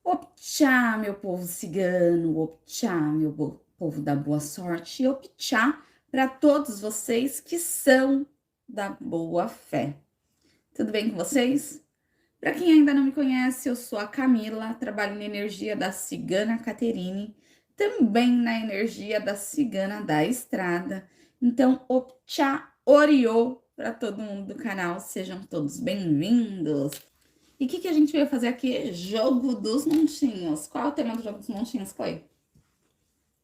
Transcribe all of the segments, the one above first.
Optcha, meu povo cigano, optcha, meu povo da boa sorte, e optcha para todos vocês que são da boa fé. Tudo bem com vocês? Para quem ainda não me conhece, eu sou a Camila, trabalho na energia da cigana Caterine, também na energia da cigana da estrada. Então, optcha oriô para todo mundo do canal, sejam todos bem-vindos. E o que a gente veio fazer aqui? Jogo dos montinhos. Qual é o tema do jogo dos montinhos, Clay?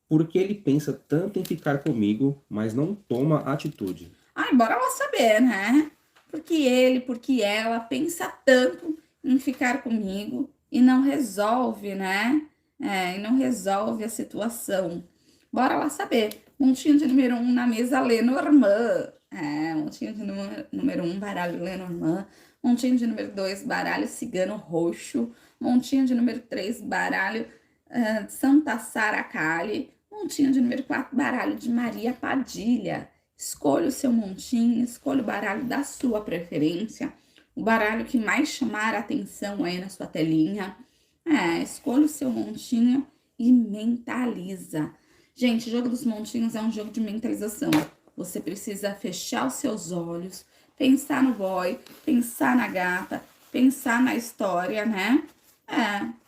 Por que ele pensa tanto em ficar comigo, mas não toma atitude? Ai, bora lá saber, né? Porque ela pensa tanto em ficar comigo e não resolve, né? E não resolve a situação. Bora lá saber. Montinho de número 1 na mesa, Lenormand. Montinho de número 1, baralho Lenormand. Montinho de número 2, baralho cigano roxo. Montinho de número 3, baralho Santa Sara Kali. Montinho de número 4, baralho de Maria Padilha. Escolha o seu montinho, escolha o baralho da sua preferência, o baralho que mais chamar a atenção aí na sua telinha. Escolha o seu montinho e mentaliza. Gente, o jogo dos montinhos é um jogo de mentalização. Você precisa fechar os seus olhos, pensar no boy, pensar na gata, pensar na história, né?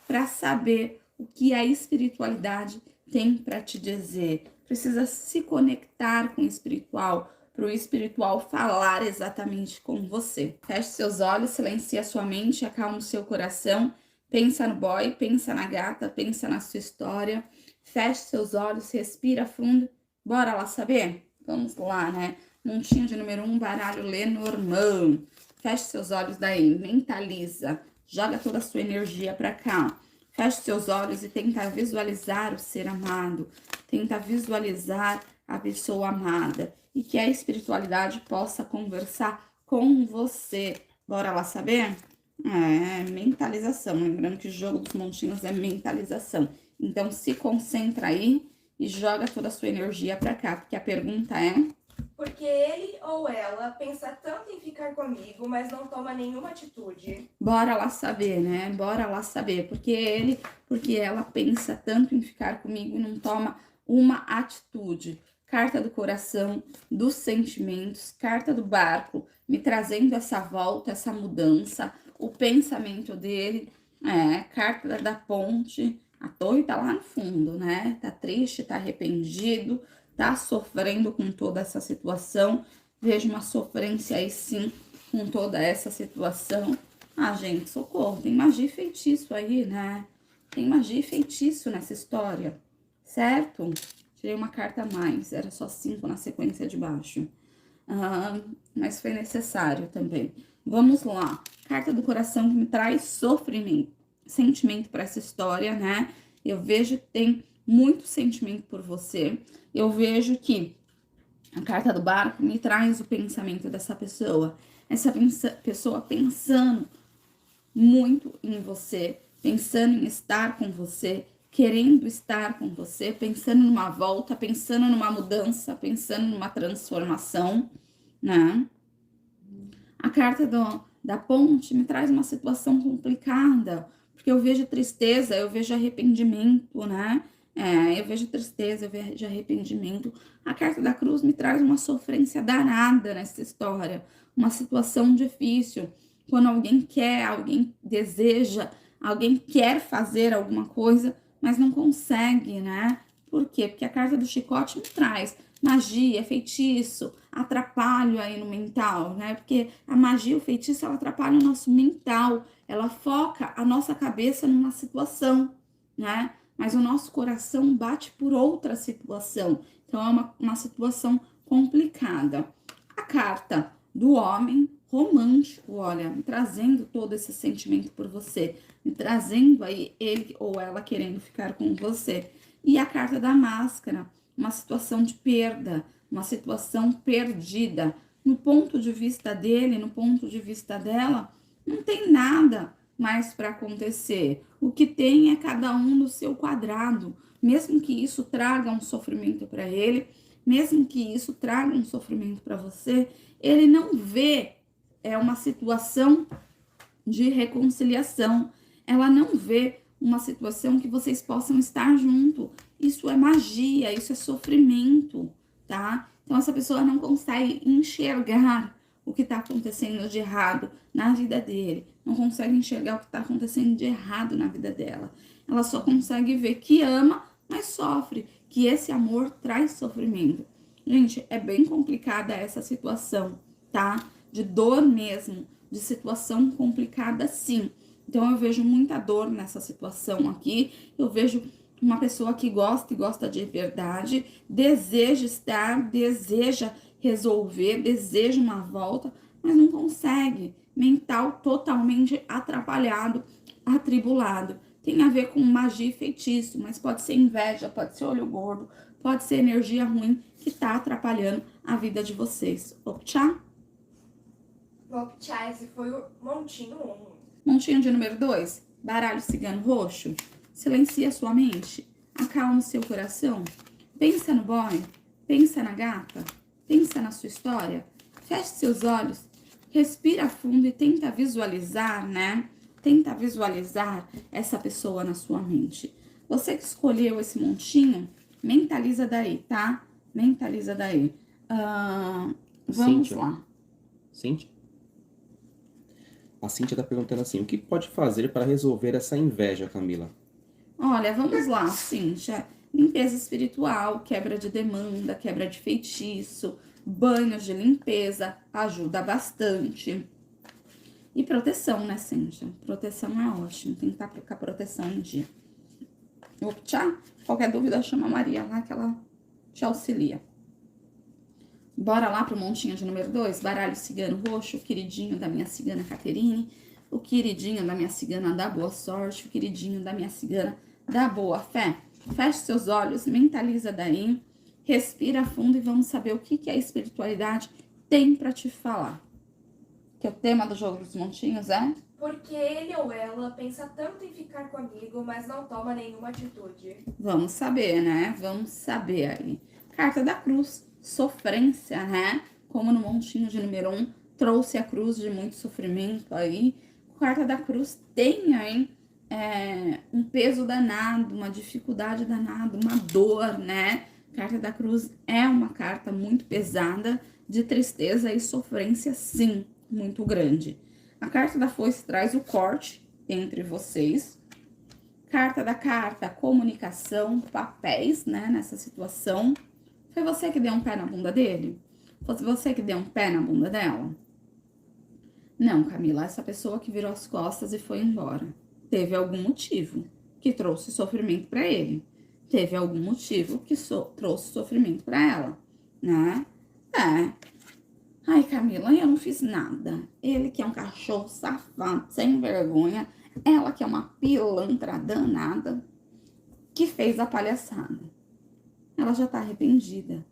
Para saber o que a espiritualidade tem para te dizer. Precisa se conectar com o espiritual, para o espiritual falar exatamente com você. Feche seus olhos, silencie a sua mente, acalme o seu coração. Pensa no boy, pensa na gata, pensa na sua história. Feche seus olhos, respira fundo. Bora lá saber? Vamos lá, né? Montinho de número 1, baralho Lenormand. Feche seus olhos daí, mentaliza. Joga toda a sua energia para cá. Feche seus olhos e tenta visualizar o ser amado. Tenta visualizar a pessoa amada. E que a espiritualidade possa conversar com você. Bora lá saber? Mentalização. Lembrando que o jogo dos montinhos é mentalização. Então, se concentra aí e joga toda a sua energia pra cá. Porque a pergunta é... Porque ele ou ela pensa tanto em ficar comigo, mas não toma nenhuma atitude. Bora lá saber, né? Bora lá saber. Porque ela pensa tanto em ficar comigo e não toma uma atitude. Carta do coração, dos sentimentos, carta do barco, me trazendo essa volta, essa mudança, o pensamento dele, carta da ponte, a torre tá lá no fundo, né? Tá triste, tá arrependido, tá sofrendo com toda essa situação. Vejo uma sofrência aí sim com toda essa situação. Gente, socorro, tem magia e feitiço aí, né? Tem magia e feitiço nessa história, certo? Tirei uma carta a mais, era só 5 na sequência de baixo. Mas foi necessário também. Vamos lá. Carta do coração que me traz sofrimento, sentimento para essa história, né? Eu vejo que tem muito sentimento por você. Eu vejo que a carta do barco me traz o pensamento dessa pessoa. Essa pessoa pensando muito em você, pensando em estar com você, querendo estar com você, pensando numa volta, pensando numa mudança, pensando numa transformação, né? A carta da ponte me traz uma situação complicada, porque eu vejo tristeza, eu vejo arrependimento, né? Eu vejo tristeza, eu vejo arrependimento. A carta da cruz me traz uma sofrência danada nessa história, uma situação difícil. Quando alguém quer, alguém deseja, alguém quer fazer alguma coisa, mas não consegue, né? Por quê? Porque a carta do chicote me traz magia, feitiço, atrapalho aí no mental, né? Porque a magia, o feitiço, ela atrapalha o nosso mental, ela foca a nossa cabeça numa situação, né? Mas o nosso coração bate por outra situação. Então, é uma situação complicada. A carta do homem romântico, olha, me trazendo todo esse sentimento por você, me trazendo aí ele ou ela querendo ficar com você. E a carta da máscara, uma situação de perda, uma situação perdida. No ponto de vista dele, no ponto de vista dela, não tem nada mais para acontecer. O que tem é cada um no seu quadrado, mesmo que isso traga um sofrimento para ele, mesmo que isso traga um sofrimento para você, ele não vê uma situação de reconciliação. Ela não vê uma situação que vocês possam estar junto. Isso é magia, isso é sofrimento, tá? Então essa pessoa não consegue enxergar o que está acontecendo de errado na vida dele, não consegue enxergar o que está acontecendo de errado na vida dela. Ela só consegue ver que ama, mas sofre, que esse amor traz sofrimento. Gente, é bem complicada essa situação, tá? De dor mesmo, de situação complicada, sim. Então eu vejo muita dor nessa situação aqui. Eu vejo uma pessoa que gosta e gosta de verdade, deseja estar, deseja resolver, deseja uma volta, mas não consegue. Mental totalmente atrapalhado, atribulado. Tem a ver com magia e feitiço, mas pode ser inveja, pode ser olho gordo, pode ser energia ruim que tá atrapalhando a vida de vocês. Optcha? Optcha, esse foi o montinho 1. Montinho de número 2, baralho cigano roxo. Silencia sua mente, acalma o seu coração. Pensa no boy, pensa na gata, pensa na sua história. Feche seus olhos, respira fundo e tenta visualizar, né? Tenta visualizar essa pessoa na sua mente. Você que escolheu esse montinho, mentaliza daí, tá? Mentaliza daí. Vamos Cíntia. lá. Cíntia? A Cíntia tá perguntando assim, o que pode fazer para resolver essa inveja, Camila? Olha, vamos lá, Cíntia. Limpeza espiritual, quebra de demanda, quebra de feitiço, banhos de limpeza, ajuda bastante. E proteção, né, Cíntia? Proteção é ótimo, tem que estar com a proteção em dia. Tchau. Qualquer dúvida, chama a Maria lá que ela te auxilia. Bora lá pro montinho de número 2, baralho cigano roxo, o queridinho da minha cigana Caterine, o queridinho da minha cigana da boa sorte, o queridinho da minha cigana da boa fé. Feche seus olhos, mentaliza daí, respira fundo e vamos saber o que a espiritualidade tem para te falar. Que o tema do jogo dos montinhos é? Porque ele ou ela pensa tanto em ficar comigo, mas não toma nenhuma atitude. Vamos saber, né? Vamos saber aí. Carta da cruz, sofrência, né? Como no montinho de número 1, trouxe a cruz de muito sofrimento aí. Carta da cruz tem aí um peso danado, uma dificuldade danada, uma dor, né? Carta da cruz é uma carta muito pesada, de tristeza e sofrência, sim, muito grande. A carta da foice traz o corte entre vocês. Carta da carta, comunicação, papéis, né, nessa situação. Foi você que deu um pé na bunda dele? Foi você que deu um pé na bunda dela? Não, Camila, essa pessoa que virou as costas e foi embora. Teve algum motivo que trouxe sofrimento para ele. Teve algum motivo que trouxe sofrimento para ela, né? Ai, Camila, eu não fiz nada. Ele que é um cachorro safado, sem vergonha. Ela que é uma pilantra danada, que fez a palhaçada. Ela já tá arrependida.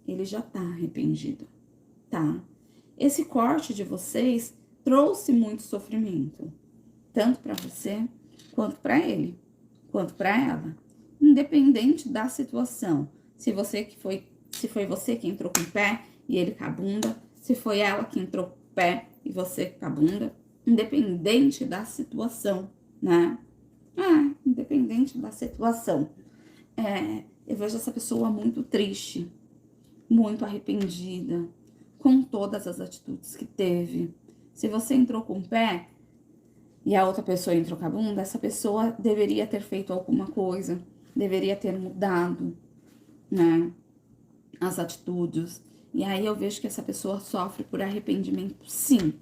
Ele já tá arrependido, tá? Esse corte de vocês trouxe muito sofrimento. Tanto para você, quanto para ele, quanto para ela. Independente da situação. Se foi você que entrou com o pé e ele com a bunda, se foi ela que entrou com o pé e você com a bunda, independente da situação, né? Independente da situação. Eu vejo essa pessoa muito triste, muito arrependida, com todas as atitudes que teve. Se você entrou com o pé e a outra pessoa entrou com a bunda, essa pessoa deveria ter feito alguma coisa, deveria ter mudado, né, as atitudes. E aí eu vejo que essa pessoa sofre por arrependimento, sim,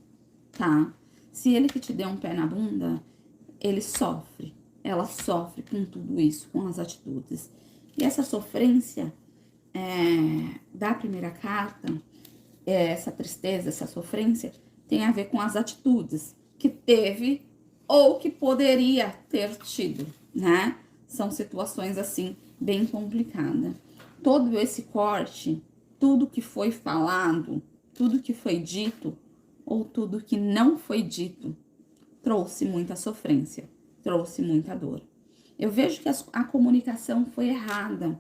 tá? Se ele que te deu um pé na bunda, ele sofre, ela sofre com tudo isso, com as atitudes. E essa sofrência da primeira carta, essa tristeza, essa sofrência, tem a ver com as atitudes que teve ou que poderia ter tido, né? São situações, assim, bem complicadas. Todo esse corte, tudo que foi falado, tudo que foi dito, ou tudo que não foi dito, trouxe muita sofrência, trouxe muita dor. Eu vejo que a comunicação foi errada.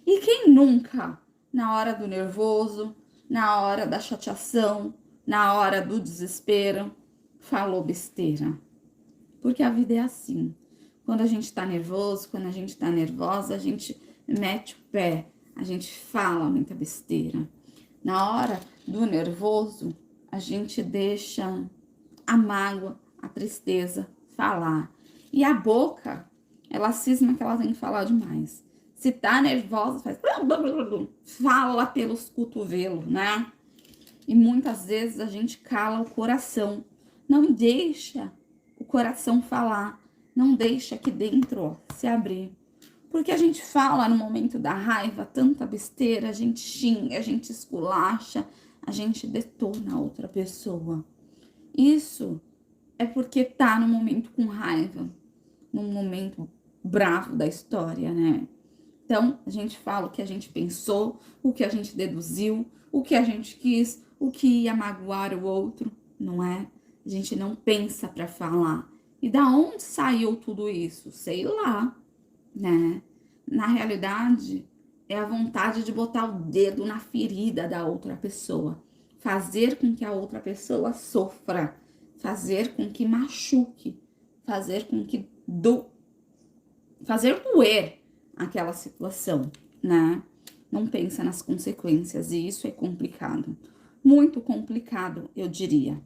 E quem nunca, na hora do nervoso, na hora da chateação, na hora do desespero, falou besteira? Porque a vida é assim. Quando a gente tá nervoso, quando a gente tá nervosa, a gente mete o pé, a gente fala muita besteira. Na hora do nervoso, a gente deixa a mágoa, a tristeza falar. E a boca, ela cisma que ela tem que falar demais. Se tá nervosa, faz... fala pelos cotovelos, né? E muitas vezes a gente cala o coração. Não deixa o coração falar. Não deixa aqui dentro, ó, se abrir. Porque a gente fala no momento da raiva tanta besteira, a gente xinga, a gente esculacha, a gente detona a outra pessoa. Isso é porque tá no momento com raiva, num momento bravo da história, né? Então, a gente fala o que a gente pensou, o que a gente deduziu, o que a gente quis, o que ia magoar o outro, não é? A gente não pensa para falar. E da onde saiu tudo isso? Sei lá, né? Na realidade, é a vontade de botar o dedo na ferida da outra pessoa, fazer com que a outra pessoa sofra, fazer com que machuque, fazer com que fazer doer aquela situação, né? Não pensa nas consequências e isso é complicado, muito complicado, eu diria.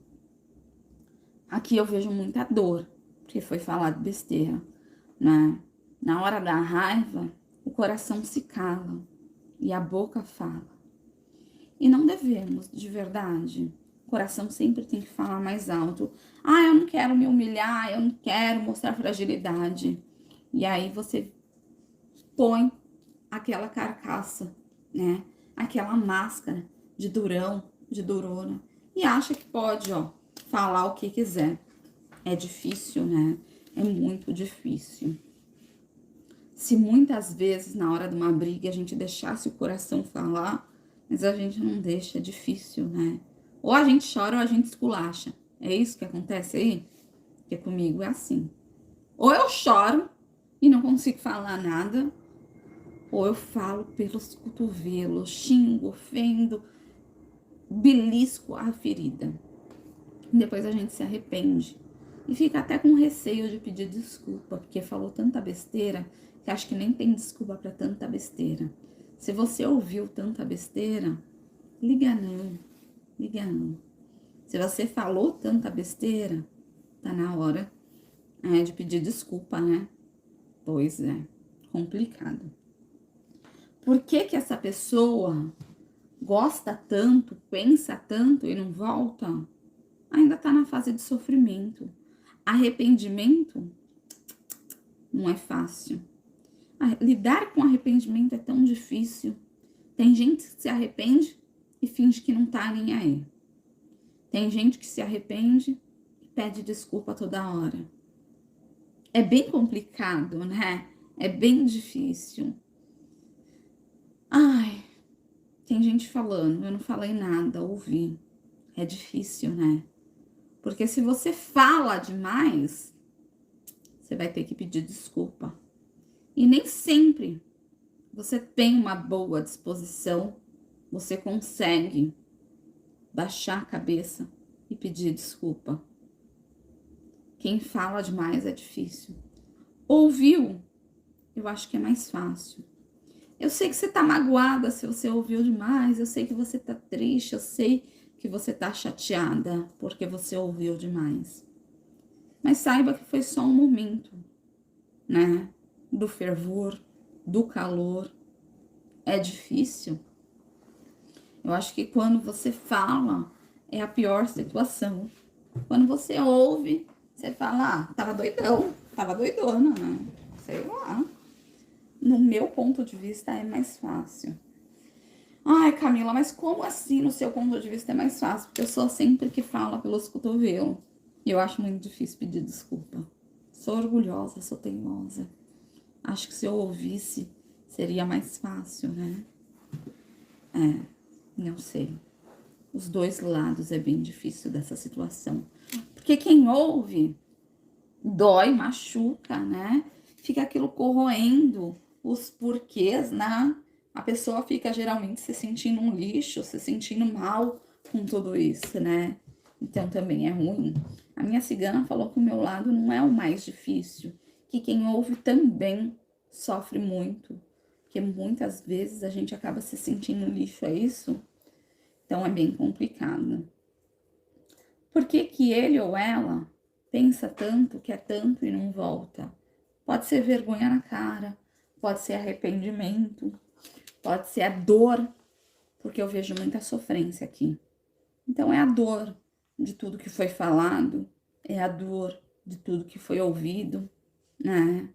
Aqui eu vejo muita dor, porque foi falado besteira, né? Na hora da raiva, o coração se cala e a boca fala. E não devemos, de verdade. O coração sempre tem que falar mais alto. Ah, eu não quero me humilhar, eu não quero mostrar fragilidade. E aí você põe aquela carcaça, né? Aquela máscara de durão, de durona. E acha que pode, ó, falar o que quiser. É difícil, né? É muito difícil. Se muitas vezes, na hora de uma briga, a gente deixasse o coração falar, mas a gente não deixa, é difícil, né? Ou a gente chora ou a gente esculacha. É isso que acontece aí? Porque comigo é assim. Ou eu choro e não consigo falar nada, ou eu falo pelos cotovelos, xingo, ofendo, belisco a ferida. Depois a gente se arrepende. E fica até com receio de pedir desculpa, porque falou tanta besteira que acho que nem tem desculpa para tanta besteira. Se você ouviu tanta besteira, liga não, liga não. Se você falou tanta besteira, tá na hora de pedir desculpa, né? Pois é, complicado. Por que que essa pessoa gosta tanto, pensa tanto e não volta? Ainda tá na fase de sofrimento. Arrependimento não é fácil. Lidar com arrependimento é tão difícil. Tem gente que se arrepende e finge que não tá nem aí. Tem gente que se arrepende e pede desculpa toda hora. É bem complicado, né? É bem difícil. Ai, tem gente falando, eu não falei nada, ouvi. É difícil, né? Porque se você fala demais, você vai ter que pedir desculpa. E nem sempre você tem uma boa disposição, você consegue baixar a cabeça e pedir desculpa. Quem fala demais é difícil. Ouviu? Eu acho que é mais fácil. Eu sei que você tá magoada se você ouviu demais, eu sei que você tá triste, eu sei que você tá chateada porque você ouviu demais. Mas saiba que foi só um momento, né? Do fervor, do calor. É difícil. Eu acho que quando você fala, é a pior situação. Quando você ouve, você fala, ah, tava doidão, tava doidona, né? Sei lá. No meu ponto de vista, é mais fácil. Ai, Camila, mas como assim no seu ponto de vista é mais fácil? Porque eu sou sempre que fala pelos cotovelos. E eu acho muito difícil pedir desculpa. Sou orgulhosa, sou teimosa. Acho que se eu ouvisse, seria mais fácil, né? Não sei. Os dois lados é bem difícil dessa situação. Porque quem ouve, dói, machuca, né? Fica aquilo corroendo os porquês, né? A pessoa fica geralmente se sentindo um lixo, se sentindo mal com tudo isso, né? Então também é ruim. A minha cigana falou que o meu lado não é o mais difícil, que quem ouve também sofre muito, porque muitas vezes a gente acaba se sentindo lixo, é isso? Então é bem complicado. Por que que ele ou ela pensa tanto, quer tanto e não volta? Pode ser vergonha na cara, pode ser arrependimento, pode ser a dor, porque eu vejo muita sofrência aqui. Então é a dor de tudo que foi falado, é a dor de tudo que foi ouvido, né?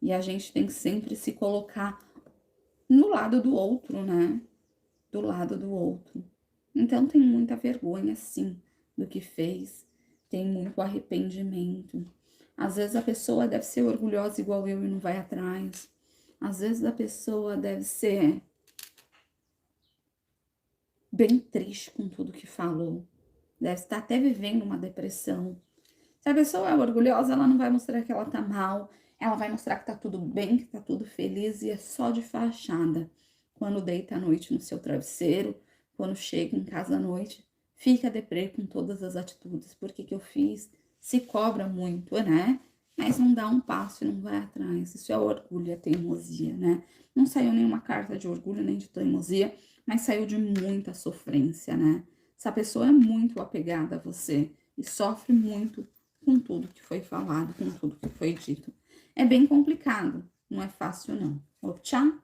E a gente tem que sempre se colocar no lado do outro, né? Do lado do outro. Então tem muita vergonha, sim, do que fez, tem muito arrependimento. Às vezes a pessoa deve ser orgulhosa igual eu e não vai atrás. Às vezes a pessoa deve ser bem triste com tudo que falou. Deve estar até vivendo uma depressão. Se a pessoa é orgulhosa, ela não vai mostrar que ela tá mal. Ela vai mostrar que tá tudo bem, que tá tudo feliz e é só de fachada. Quando deita à noite no seu travesseiro, quando chega em casa à noite, fica deprê com todas as atitudes. Por que que eu fiz? Se cobra muito, né? Mas não dá um passo e não vai atrás. Isso é orgulho, é teimosia, né? Não saiu nenhuma carta de orgulho nem de teimosia, mas saiu de muita sofrência, né? Essa pessoa é muito apegada a você e sofre muito com tudo que foi falado, com tudo que foi dito. É bem complicado, não é fácil não. Optcha?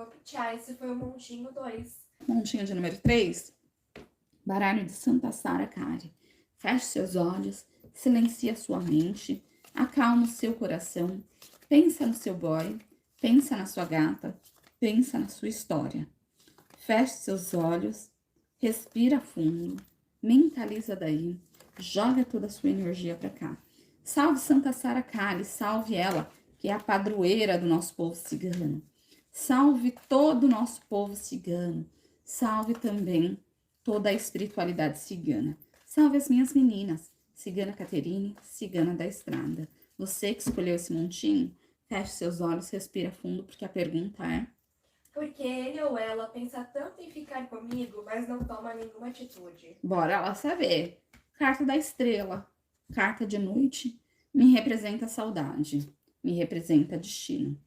Optcha, esse foi o montinho 2. Montinho de número 3. Baralho de Santa Sara Kari. Feche seus olhos, silencia sua mente, acalma o seu coração, pensa no seu boy, pensa na sua gata, pensa na sua história. Feche seus olhos, respira fundo, mentaliza daí, joga toda a sua energia para cá. Salve Santa Sara Kali, salve ela, que é a padroeira do nosso povo cigano. Salve todo o nosso povo cigano. Salve também toda a espiritualidade cigana. Salve as minhas meninas, Cigana Caterine, Cigana da Estrada. Você que escolheu esse montinho, feche seus olhos, respira fundo, porque a pergunta é: porque ele ou ela pensa tanto em ficar comigo, mas não toma nenhuma atitude. Bora lá saber. Carta da estrela. Carta de noite me representa saudade, me representa destino.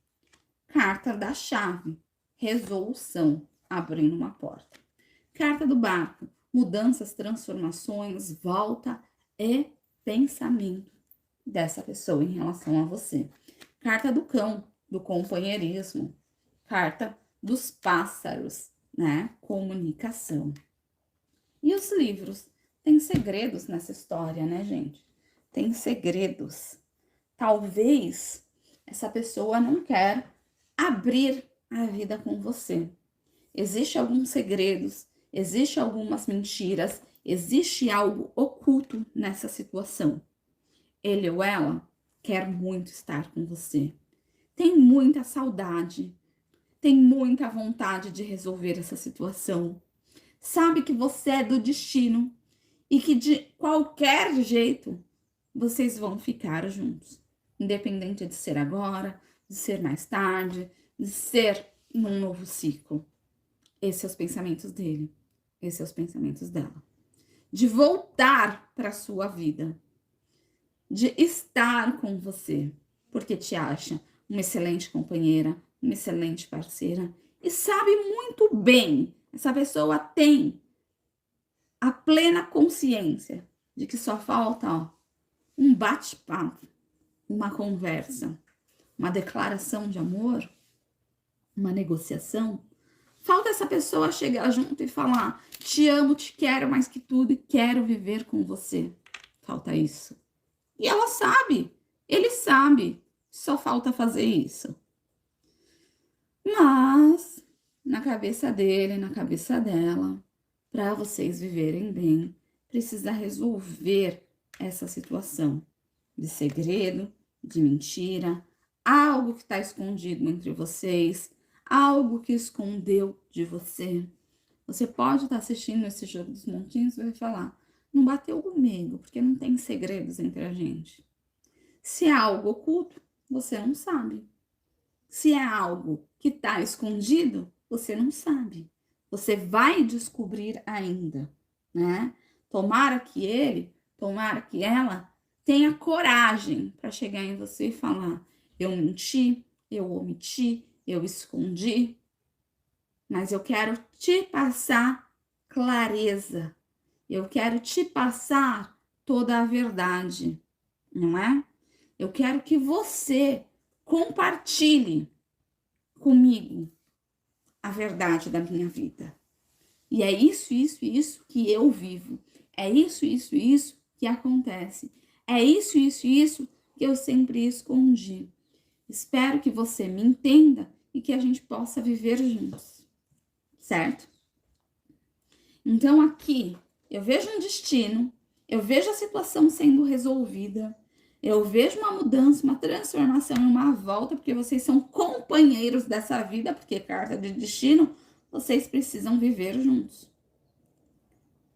Carta da chave. Resolução, abrindo uma porta. Carta do barco. Mudanças, transformações, volta e pensamento dessa pessoa em relação a você. Carta do cão, do companheirismo. Carta dos pássaros, né? Comunicação. E os livros? Tem segredos nessa história, né, gente? Tem segredos. Talvez essa pessoa não quer abrir a vida com você. Existem alguns segredos, existem algumas mentiras, existe algo oculto nessa situação. Ele ou ela quer muito estar com você. Tem muita saudade, tem muita vontade de resolver essa situação. Sabe que você é do destino e que de qualquer jeito vocês vão ficar juntos. Independente de ser agora, de ser mais tarde, de ser num novo ciclo. Esses são os pensamentos dele, esses são os pensamentos dela. De voltar para a sua vida, de estar com você, porque te acha uma excelente companheira, uma excelente parceira e sabe muito bem, essa pessoa tem a plena consciência de que só falta, ó, um bate-papo, uma conversa, uma declaração de amor, uma negociação. Falta essa pessoa chegar junto e falar: te amo, te quero mais que tudo e quero viver com você. Falta isso. E ela sabe, ele sabe, só falta fazer isso. Mas, na cabeça dele, na cabeça dela, para vocês viverem bem, precisa resolver essa situação de segredo, de mentira, algo que está escondido entre vocês, algo que escondeu de você. Você pode estar assistindo esse jogo dos montinhos e vai falar: não bateu comigo, porque não tem segredos entre a gente. Se é algo oculto, você não sabe. Se é algo que está escondido, você não sabe. Você vai descobrir ainda, né? Tomara que ele, tomara que ela tenha coragem para chegar em você e falar: eu menti, eu omiti, eu escondi, mas eu quero te passar clareza, eu quero te passar toda a verdade, não é? Eu quero que você compartilhe comigo a verdade da minha vida. E é isso que eu vivo. É isso que acontece. É isso que eu sempre escondi. Espero que você me entenda e que a gente possa viver juntos, certo? Então aqui eu vejo um destino, eu vejo a situação sendo resolvida, eu vejo uma mudança, uma transformação, uma volta, porque vocês são companheiros dessa vida, porque carta de destino, vocês precisam viver juntos.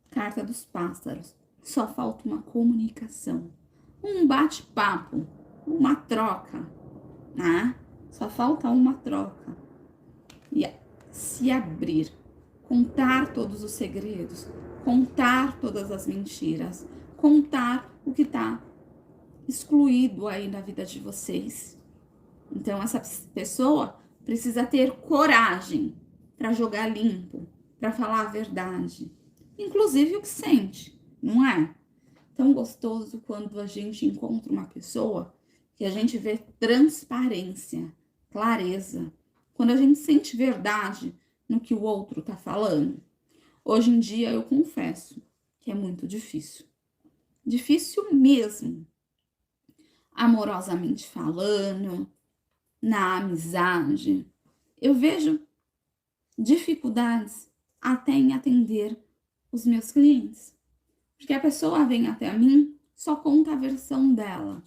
Carta dos pássaros, só falta uma comunicação, um bate-papo, uma troca, né? Só falta uma troca. E se abrir, contar todos os segredos, contar todas as mentiras, contar o que está excluído aí na vida de vocês. Então, essa pessoa precisa ter coragem para jogar limpo, para falar a verdade, inclusive o que sente, não é? Tão gostoso quando a gente encontra uma pessoa que a gente vê transparência, clareza, quando a gente sente verdade no que o outro tá falando. Hoje em dia eu confesso que é muito difícil. Difícil mesmo. Amorosamente falando, na amizade, eu vejo dificuldades até em atender os meus clientes. Porque a pessoa vem até mim, só conta a versão dela.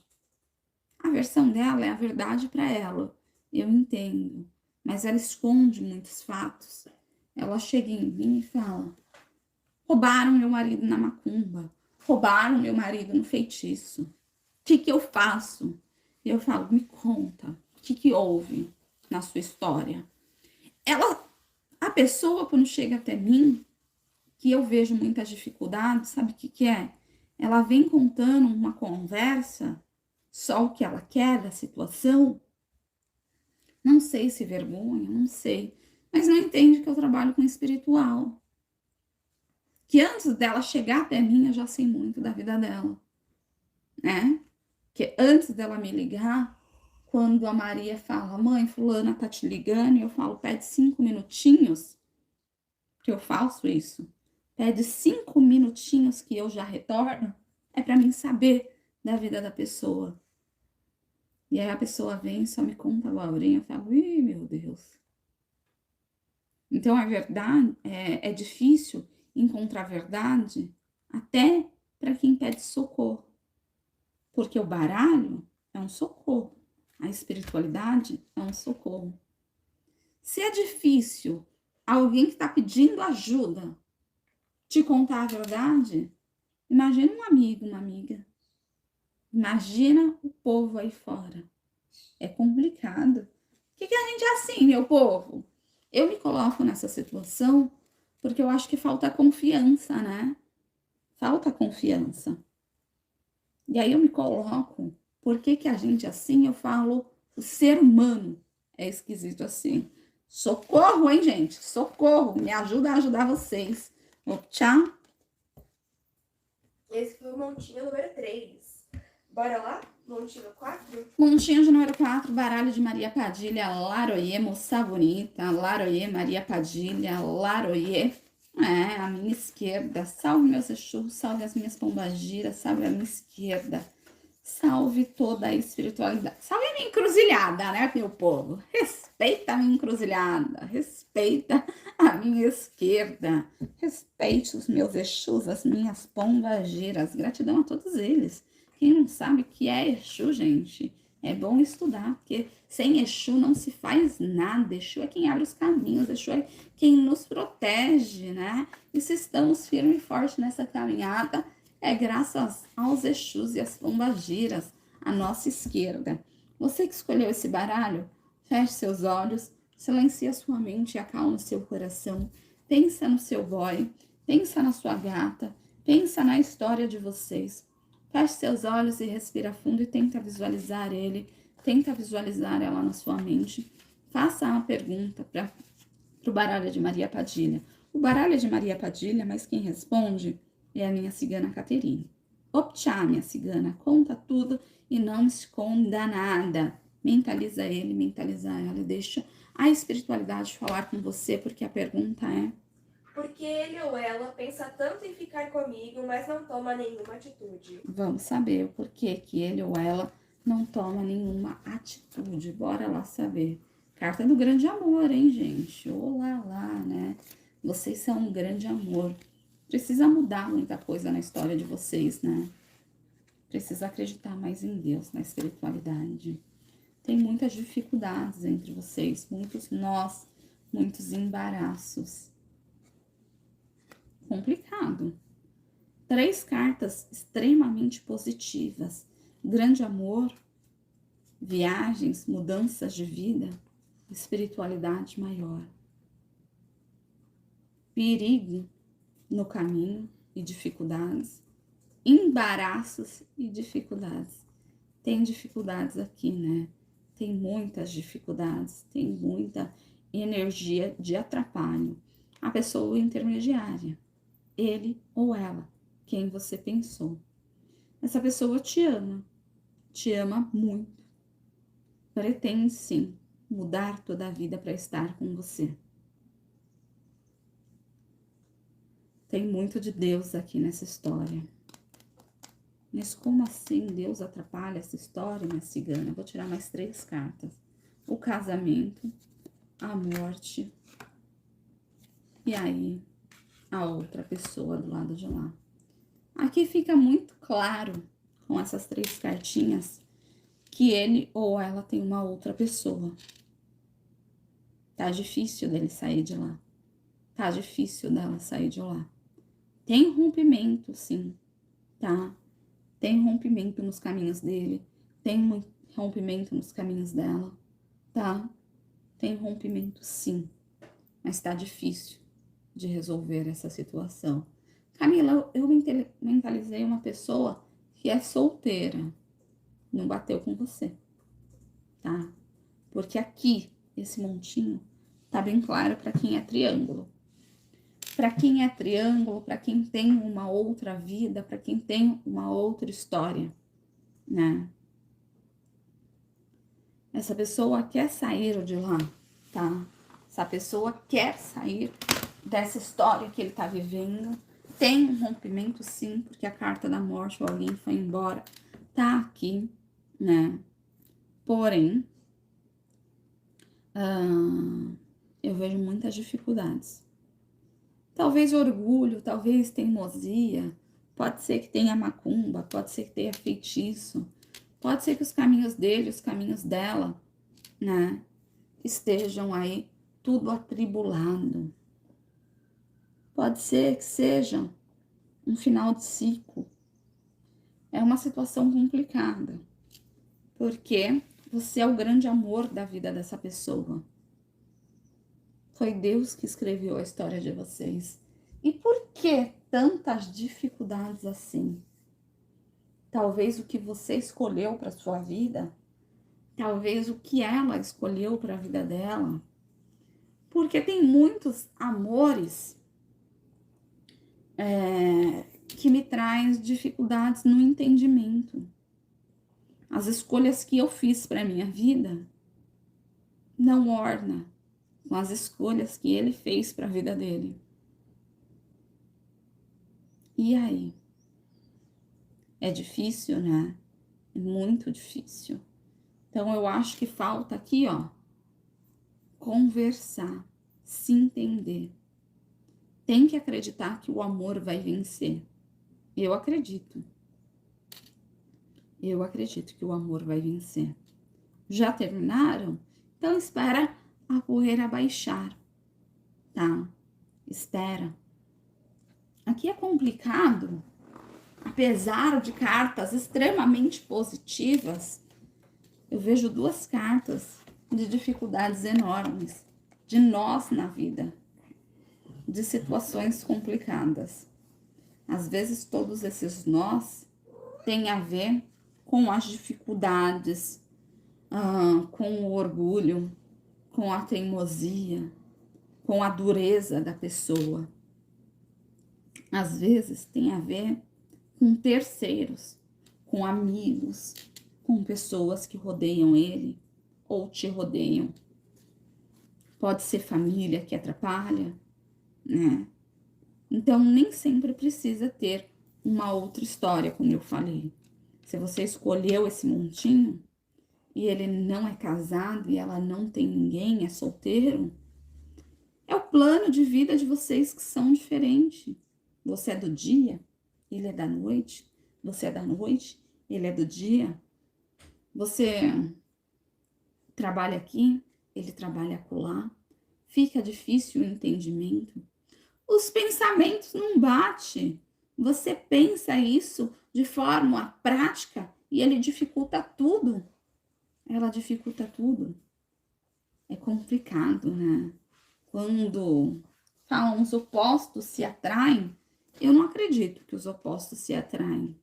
A versão dela é a verdade para ela. Eu entendo. Mas ela esconde muitos fatos. Ela chega em mim e fala: roubaram meu marido na macumba. Roubaram meu marido no feitiço. O que eu faço? E eu falo: me conta. O que houve na sua história? A pessoa, quando chega até mim, que eu vejo muita dificuldade, sabe o que é? Ela vem contando uma conversa, só o que ela quer da situação. Não sei se vergonha, não sei. Mas não entende que eu trabalho com espiritual. Que antes dela chegar até mim, eu já sei muito da vida dela. Né? Que antes dela me ligar, quando a Maria fala: mãe, fulana tá te ligando, e eu falo: pede 5 minutinhos, que eu faço isso. Pede 5 minutinhos que eu já retorno, é para mim saber da vida da pessoa. E aí a pessoa vem e só me conta a abobrinha, eu falo: ih, meu Deus. Então a verdade é difícil encontrar verdade até para quem pede socorro. Porque o baralho é um socorro, a espiritualidade é um socorro. Se é difícil alguém que está pedindo ajuda te contar a verdade, imagina um amigo, uma amiga. Imagina o povo aí fora. É complicado. Por que a gente é assim, meu povo? Eu me coloco nessa situação porque eu acho que falta confiança, né? Falta confiança. E aí eu me coloco, por que a gente é assim? Eu falo, o ser humano é esquisito assim. Socorro, hein, gente? Socorro, me ajuda a ajudar vocês. Tchau. Esse foi o montinho número 3. Bora lá? Montinho 4? Montinho de número 4, baralho de Maria Padilha, Laroie, moça bonita, Laroie, Maria Padilha, Laroie. A minha esquerda, salve meus Exus, salve as minhas pombagiras, salve a minha esquerda, salve toda a espiritualidade, salve a minha encruzilhada, né, meu povo? Respeita a minha encruzilhada, respeita a minha esquerda, respeite os meus Exus, as minhas pombagiras, gratidão a todos eles. Quem não sabe o que é Exu, gente, é bom estudar, porque sem Exu não se faz nada. Exu é quem abre os caminhos, Exu é quem nos protege, né? E se estamos firmes e fortes nessa caminhada, é graças aos Exus e às pombagiras, à nossa esquerda. Você que escolheu esse baralho, feche seus olhos, silencie a sua mente e acalme o seu coração. Pensa no seu boy, pensa na sua gata, pensa na história de vocês. Feche seus olhos e respira fundo e tenta visualizar ele, tenta visualizar ela na sua mente. Faça uma pergunta para o baralho de Maria Padilha. O baralho é de Maria Padilha, mas quem responde é a minha cigana Caterine. Optcha, minha cigana, conta tudo e não esconda nada. Mentaliza ele, mentaliza ela e deixa a espiritualidade falar com você, porque a pergunta é: Porque ele ou ela pensa tanto em ficar comigo, mas não toma nenhuma atitude. vamos saber o porquê que ele ou ela não toma nenhuma atitude. Bora lá saber. Carta do grande amor, hein, gente? Olá lá, né? Vocês são um grande amor. Precisa mudar muita coisa na história de vocês, né? Precisa acreditar mais em Deus, na espiritualidade. Tem muitas dificuldades entre vocês, muitos nós, muitos embaraços. Complicado. 3 cartas extremamente positivas. Grande amor, viagens, mudanças de vida, espiritualidade maior. Perigo no caminho e dificuldades. Embaraços e dificuldades. Tem dificuldades aqui, né? Tem muitas dificuldades, tem muita energia de atrapalho. A pessoa intermediária, ele ou ela, quem você pensou. Essa pessoa te ama muito. Pretende sim mudar toda a vida para estar com você. Tem muito de Deus aqui nessa história. Mas como assim Deus atrapalha essa história, minha cigana? Vou tirar mais 3 cartas. O casamento, a morte e aí a outra pessoa do lado de lá. Aqui fica muito claro, com essas 3 cartinhas, que ele ou ela tem uma outra pessoa. Tá difícil dele sair de lá. Tá difícil dela sair de lá. Tem rompimento, sim, tá? Tem rompimento nos caminhos dele, tem rompimento nos caminhos dela, tá? Tem rompimento sim, mas tá difícil de resolver essa situação. Camila, eu mentalizei uma pessoa que é solteira, não bateu com você, tá? Porque aqui, esse montinho, tá bem claro para quem é triângulo. Para quem é triângulo, para quem tem uma outra vida, para quem tem uma outra história, né? Essa pessoa quer sair de lá, tá? Essa pessoa quer sair dessa história que ele tá vivendo. Tem um rompimento, sim, porque a carta da morte, alguém foi embora, tá aqui, né? Porém, eu vejo muitas dificuldades. Talvez orgulho, talvez teimosia, pode ser que tenha macumba, pode ser que tenha feitiço, pode ser que os caminhos dele, os caminhos dela, né, estejam aí tudo atribulado. Pode ser que seja um final de ciclo. É uma situação complicada, porque você é o grande amor da vida dessa pessoa. Foi Deus que escreveu a história de vocês. E por que tantas dificuldades assim? Talvez o que você escolheu para sua vida, talvez o que ela escolheu para a vida dela. Porque tem muitos amores que me traz dificuldades no entendimento. As escolhas que eu fiz para minha vida não orna com as escolhas que ele fez para a vida dele. E aí? É difícil, né? É muito difícil. Então, eu acho que falta aqui, ó, conversar, se entender. Tem que acreditar que o amor vai vencer. Eu acredito. Eu acredito que o amor vai vencer. Já terminaram? Então, espera a poeira baixar, tá? Espera. Aqui é complicado, apesar de cartas extremamente positivas, eu vejo 2 cartas de dificuldades enormes, de nós na vida, de situações complicadas. Às vezes, todos esses nós tem a ver com as dificuldades, com o orgulho, com a teimosia, com a dureza da pessoa. Às vezes tem a ver com terceiros, com amigos, com pessoas que rodeiam ele ou te rodeiam. Pode ser família que atrapalha, né? Então, nem sempre precisa ter uma outra história, como eu falei. Se você escolheu esse montinho e ele não é casado e ela não tem ninguém, é solteiro, é o plano de vida de vocês que são diferentes. Você é do dia, ele é da noite. Você é da noite, ele é do dia. Você trabalha aqui, ele trabalha acolá. Fica difícil o entendimento. Os pensamentos não batem. Você pensa isso de forma prática e ele dificulta tudo. Ela dificulta tudo. É complicado, né? Quando falam os opostos se atraem, eu não acredito que os opostos se atraem.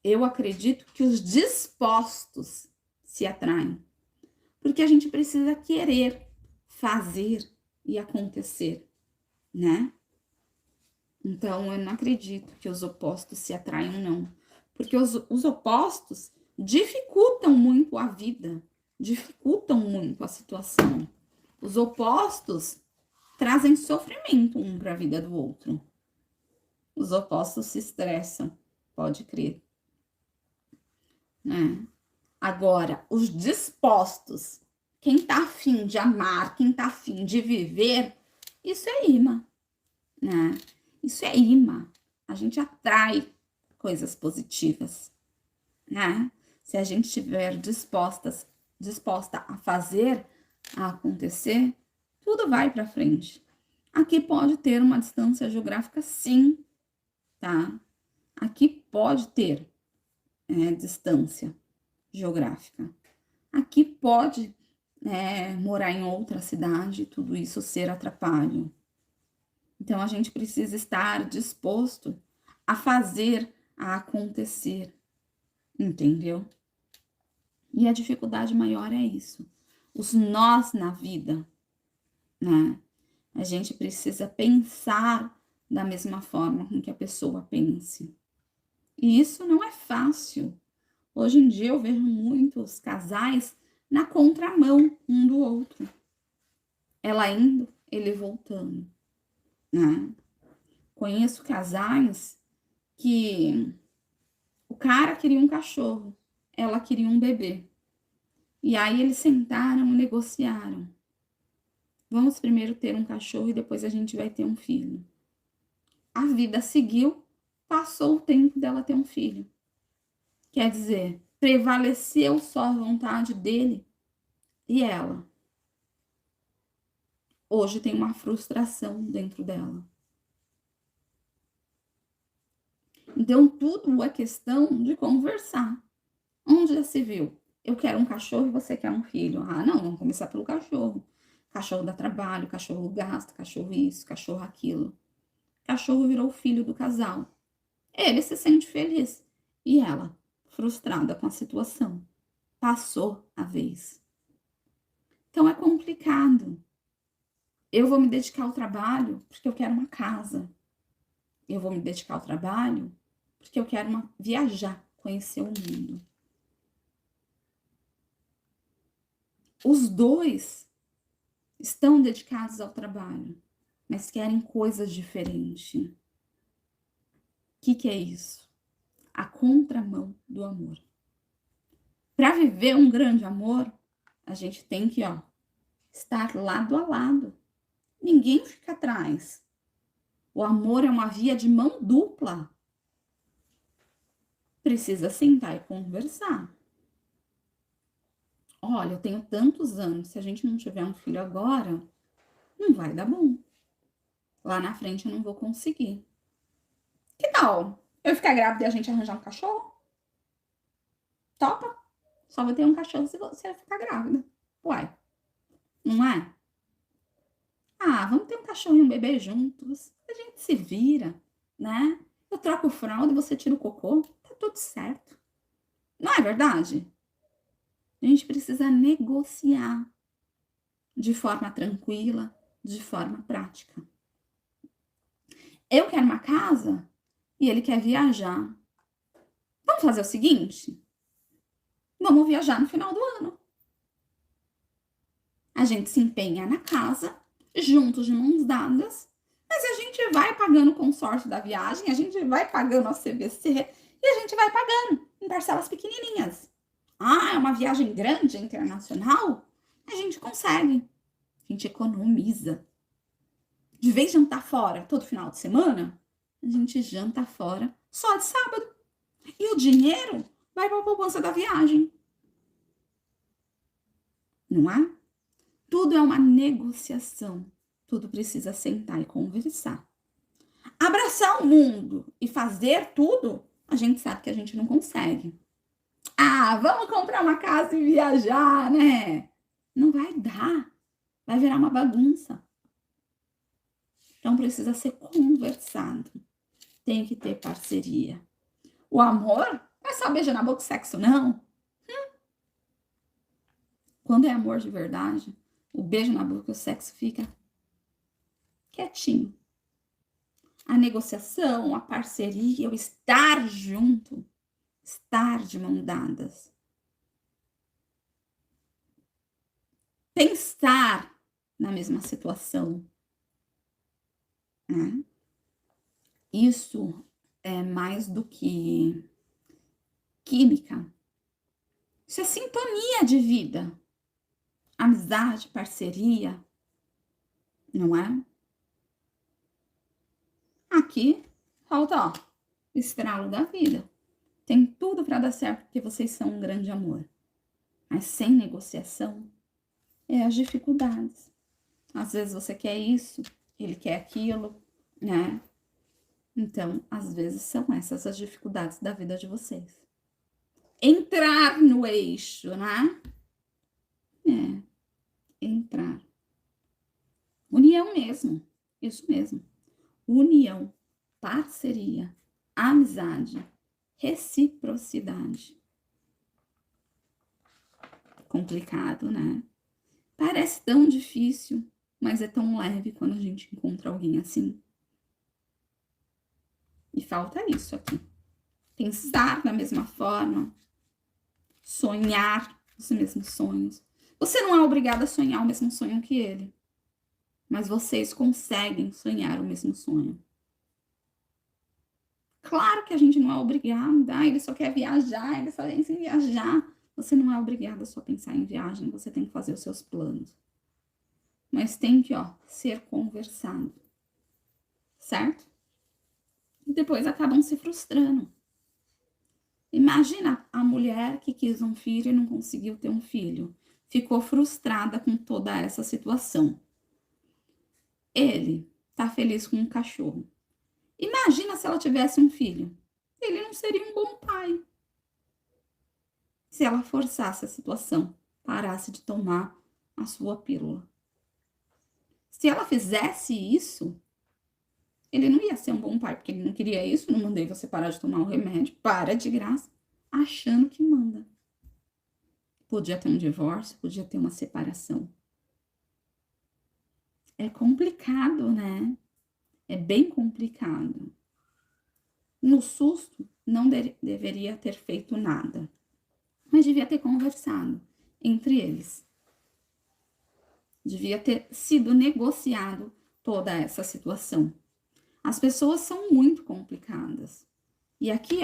Eu acredito que os dispostos se atraem. Porque a gente precisa querer fazer e acontecer, né? Então, eu não acredito que os opostos se atraiam, não. Porque os opostos dificultam muito a vida, dificultam muito a situação. Os opostos trazem sofrimento um para a vida do outro. Os opostos se estressam, pode crer. Né? Agora, os dispostos, quem tá afim de amar, quem tá afim de viver, isso é imã, né? Isso é imã. A gente atrai coisas positivas, né? Se a gente estiver disposta a fazer, a acontecer, tudo vai para frente. Aqui pode ter uma distância geográfica, sim, tá? Aqui pode ter distância geográfica. Aqui pode morar em outra cidade, tudo isso ser atrapalho. Então, a gente precisa estar disposto a fazer, a acontecer, entendeu? E a dificuldade maior é isso. Os nós na vida, né? A gente precisa pensar da mesma forma com que a pessoa pense. E isso não é fácil. Hoje em dia eu vejo muitos casais na contramão um do outro. Ela indo, ele voltando, né? Conheço casais que o cara queria um cachorro, ela queria um bebê. E aí eles sentaram e negociaram. Vamos primeiro ter um cachorro e depois a gente vai ter um filho. A vida seguiu, passou o tempo dela ter um filho. Quer dizer, prevaleceu só a vontade dele e ela. Hoje tem uma frustração dentro dela. Então, tudo é questão de conversar. Onde já se viu? Eu quero um cachorro e você quer um filho. Ah, não, vamos começar pelo cachorro. Cachorro dá trabalho, cachorro gasta, cachorro isso, cachorro aquilo. Cachorro virou o filho do casal. Ele se sente feliz. E ela, frustrada com a situação. Passou a vez. Então é complicado. Eu vou me dedicar ao trabalho porque eu quero uma casa. Eu vou me dedicar ao trabalho porque eu quero viajar, conhecer o mundo. Os dois estão dedicados ao trabalho, mas querem coisas diferentes. O que é isso? A contramão do amor. Para viver um grande amor, a gente tem que, estar lado a lado. Ninguém fica atrás. O amor é uma via de mão dupla. Precisa sentar e conversar. Olha, eu tenho tantos anos, se a gente não tiver um filho agora, não vai dar bom. Lá na frente eu não vou conseguir. Que tal eu ficar grávida e a gente arranjar um cachorro? Topa? Só vou ter um cachorro se você ficar grávida. Uai, não é? Ah, vamos ter um cachorro e um bebê juntos. A gente se vira, né? Eu troco fralda e você tira o cocô. Tá tudo certo. Não é verdade? A gente precisa negociar de forma tranquila, de forma prática. Eu quero uma casa e ele quer viajar. Vamos fazer o seguinte? Vamos viajar no final do ano. A gente se empenha na casa, juntos de mãos dadas, mas a gente vai pagando o consórcio da viagem, a gente vai pagando a CVC e a gente vai pagando em parcelas pequenininhas. Ah, é uma viagem grande, internacional? A gente consegue. A gente economiza. De vez de jantar fora todo final de semana, a gente janta fora só de sábado. E o dinheiro vai para a poupança da viagem. Não é? Tudo é uma negociação. Tudo precisa sentar e conversar. Abraçar o mundo e fazer tudo, a gente sabe que a gente não consegue. Ah, vamos comprar uma casa e viajar, né? Não vai dar. Vai virar uma bagunça. Então precisa ser conversado. Tem que ter parceria. O amor não é só beijo na boca e sexo, não. Quando é amor de verdade, o beijo na boca e o sexo fica quietinho. A negociação, a parceria, o estar junto, estar de mão dadas. Pensar na mesma situação. Né? Isso é mais do que química. Isso é sintonia de vida. Amizade, parceria, não é? Aqui falta, ó, o estralo da vida. Tem tudo para dar certo porque vocês são um grande amor. Mas sem negociação, é as dificuldades. Às vezes você quer isso, ele quer aquilo, né? Então, às vezes são essas as dificuldades da vida de vocês. Entrar no eixo, né? Entrar. União mesmo, isso mesmo. União, parceria, amizade, reciprocidade. Complicado, né? Parece tão difícil, mas é tão leve quando a gente encontra alguém assim. E falta isso aqui. Pensar da mesma forma, sonhar os mesmos sonhos. Você não é obrigado a sonhar o mesmo sonho que ele, mas vocês conseguem sonhar o mesmo sonho. Claro que a gente não é obrigado, ele só quer viajar, ele só pensa em viajar. Você não é obrigado a só pensar em viagem, você tem que fazer os seus planos. Mas tem que, ser conversado, certo? E depois acabam se frustrando. Imagina a mulher que quis um filho e não conseguiu ter um filho. Ficou frustrada com toda essa situação. Ele tá feliz com um cachorro. Imagina se ela tivesse um filho. Ele não seria um bom pai. Se ela forçasse a situação, parasse de tomar a sua pílula. Se ela fizesse isso, ele não ia ser um bom pai, porque ele não queria isso, não mandei você parar de tomar o remédio, para de graça, achando que manda. Podia ter um divórcio, podia ter uma separação. É complicado, né? É bem complicado. No susto, não deveria ter feito nada, mas devia ter conversado entre eles. Devia ter sido negociado toda essa situação. As pessoas são muito complicadas. E aqui,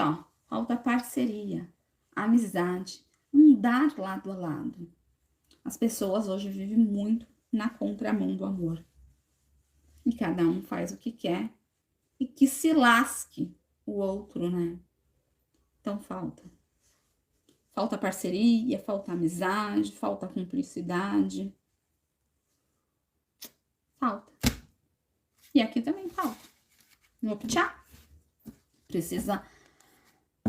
falta parceria, amizade, andar lado a lado. As pessoas hoje vivem muito na contramão do amor. E cada um faz o que quer e que se lasque o outro, né? Então falta. Falta parceria, falta amizade, falta cumplicidade. Falta. E aqui também falta. No Ptchá. Precisa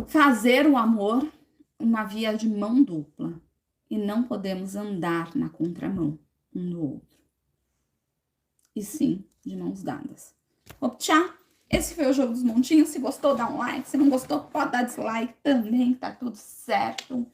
fazer o amor uma via de mão dupla. E não podemos andar na contramão um do outro. E sim, de mãos dadas. O Ptchá. Esse foi o jogo dos montinhos. Se gostou, dá um like. Se não gostou, pode dar dislike também, tá tudo certo.